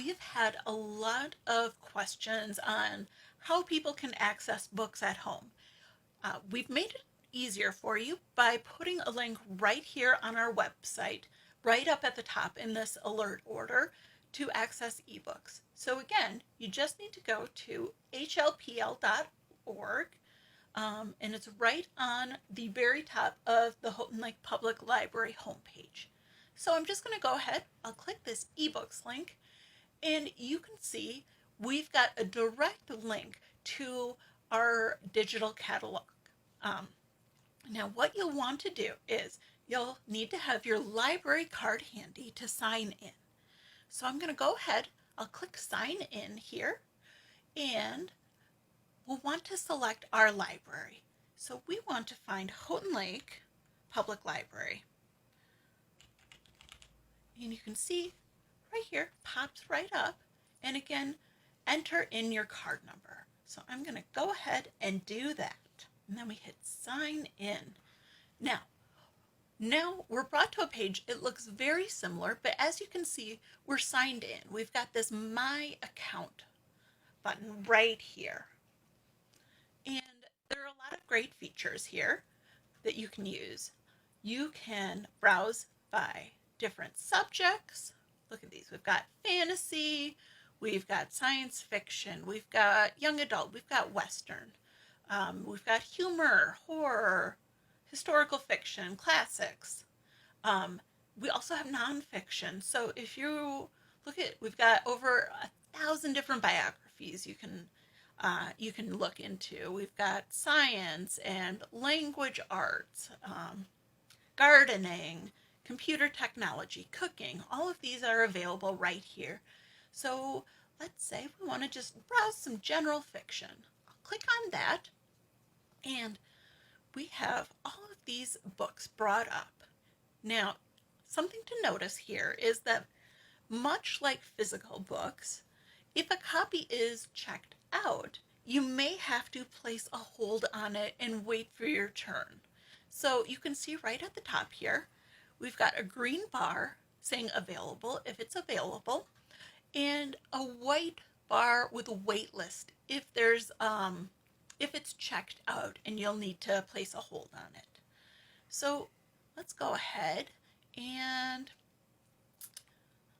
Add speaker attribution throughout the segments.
Speaker 1: we've had a lot of questions on how people can access books at home. We've made it easier for you by putting a link right here on our website, right up at the top in this alert order to access ebooks. So again, you just need to go to hlpl.org, and it's right on the very top of the Houghton Lake Public Library homepage. So I'm just going to go ahead, I'll click this ebooks link, and you can see we've got a direct link to our digital catalog. Um, Now, what you'll want to do is you'll need to have your library card handy to sign in. So I'm going to go ahead, I'll click sign in here, and we'll want to select our library. So we want to find Houghton Lake Public Library. And you can see right here, pops right up. And again, enter in your card number. So I'm going to go ahead and do that. And then we hit sign in. Now we're brought to a page. It looks very similar, but as you can see, we're signed in. We've got this My Account button right here. And there are a lot of great features here that you can use. You can browse by different subjects. Look at these. We've got fantasy, we've got science fiction, we've got young adult, we've got Western, we've got humor, horror, historical fiction, classics. We also have nonfiction. So if you look at, we've got over 1,000 different biographies you can look into. We've got science and language arts, gardening, computer technology, cooking. All of these are available right here. So let's say we want to just browse some general fiction. I'll click on that, and we have all of these books brought up. Now, something to notice here is that much like physical books, if a copy is checked out, you may have to place a hold on it and wait for your turn. So you can see right at the top here, we've got a green bar saying available if it's available, and a white bar with a wait list if it's checked out and you'll need to place a hold on it. So let's go ahead and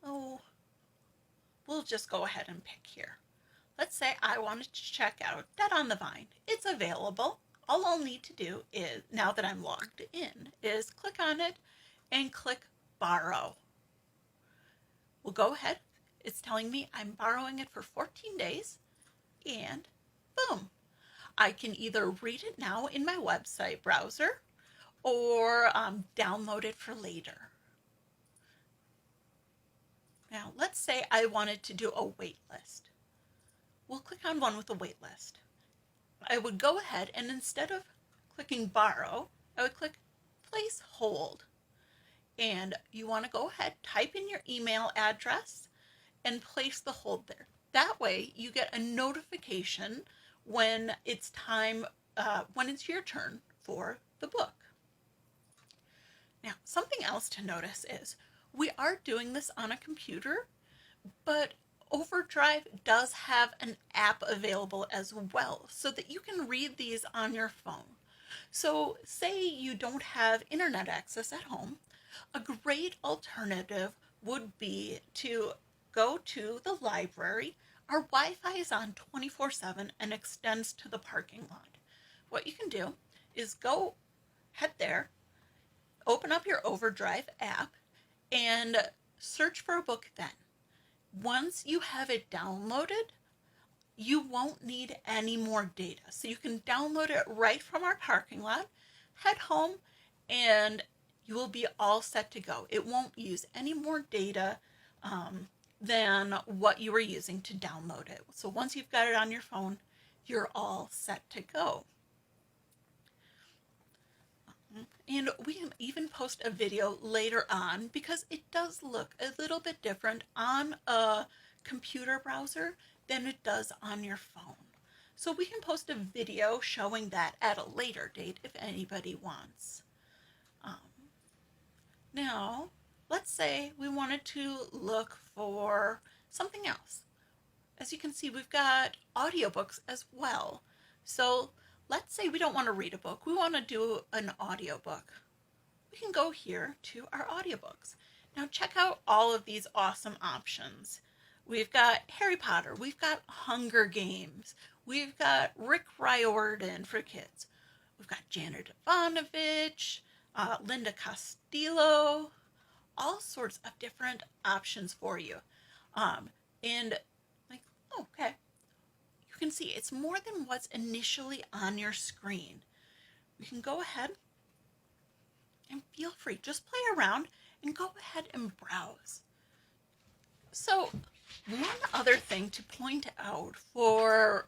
Speaker 1: we'll just go ahead and pick here. Let's say I wanted to check out Dead on the Vine. It's available. All I'll need to do is, now that I'm logged in, is click on it and click borrow. We'll go ahead. It's telling me I'm borrowing it for 14 days, and boom. I can either read it now in my website browser or download it for later. Now, let's say I wanted to do a wait list. We'll click on one with a wait list. I would go ahead and instead of clicking borrow, I would click place hold. And you want to go ahead, type in your email address and place the hold there. That way you get a notification when it's time, when it's your turn for the book. Now, something else to notice is we are doing this on a computer, but Overdrive does have an app available as well so that you can read these on your phone. So say you don't have internet access at home, a great alternative would be to go to the library. Our Wi-Fi is on 24/7 and extends to the parking lot. What you can do is head there, open up your Overdrive app, and search for a book then. Once you have it downloaded, you won't need any more data. So you can download it right from our parking lot, head home, and you will be all set to go. It won't use any more data than what you were using to download it. So once you've got it on your phone, you're all set to go. And we can even post a video later on because it does look a little bit different on a computer browser than it does on your phone. So we can post a video showing that at a later date if anybody wants. Now, let's say we wanted to look for something else. As you can see, we've got audiobooks as well. So let's say we don't want to read a book, we want to do an audiobook. We can go here to our audiobooks. Now check out all of these awesome options. We've got Harry Potter, we've got Hunger Games, we've got Rick Riordan for kids, we've got Janet Ivanovich, Linda Castillo, all sorts of different options for you. And like, oh, okay, you can see it's more than what's initially on your screen. We can go ahead and feel free, just play around and go ahead and browse. So one other thing to point out for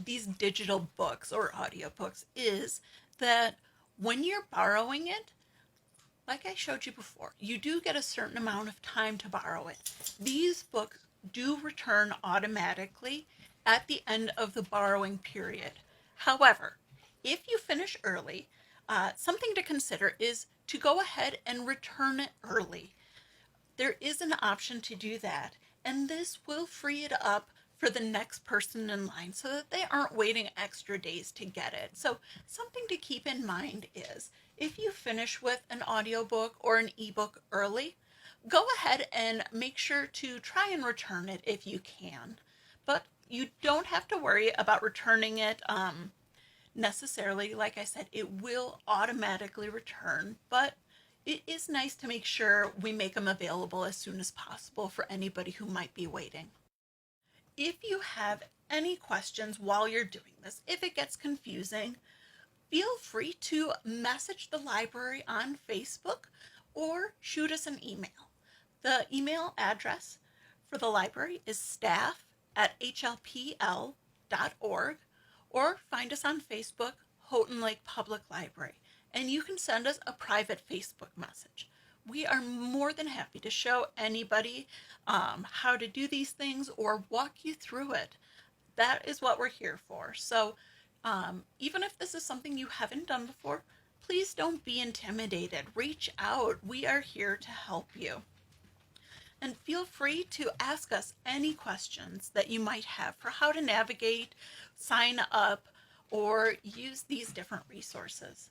Speaker 1: these digital books or audiobooks is that when you're borrowing it, like I showed you before, you do get a certain amount of time to borrow it. These books do return automatically at the end of the borrowing period. However, if you finish early, something to consider is to go ahead and return it early. There is an option to do that, and this will free it up for the next person in line so that they aren't waiting extra days to get it. So something to keep in mind is if you finish with an audiobook or an ebook early, go ahead and make sure to try and return it if you can. But you don't have to worry about returning it necessarily. Like I said, it will automatically return, but it is nice to make sure we make them available as soon as possible for anybody who might be waiting. If you have any questions while you're doing this, if it gets confusing, feel free to message the library on Facebook or shoot us an email. The email address for the library is staff@hlpl.org, or find us on Facebook, Houghton Lake Public Library, and you can send us a private Facebook message. We are more than happy to show anybody how to do these things or walk you through it. That is what we're here for. So even if this is something you haven't done before, please don't be intimidated. Reach out. We are here to help you. And feel free to ask us any questions that you might have for how to navigate, sign up, or use these different resources.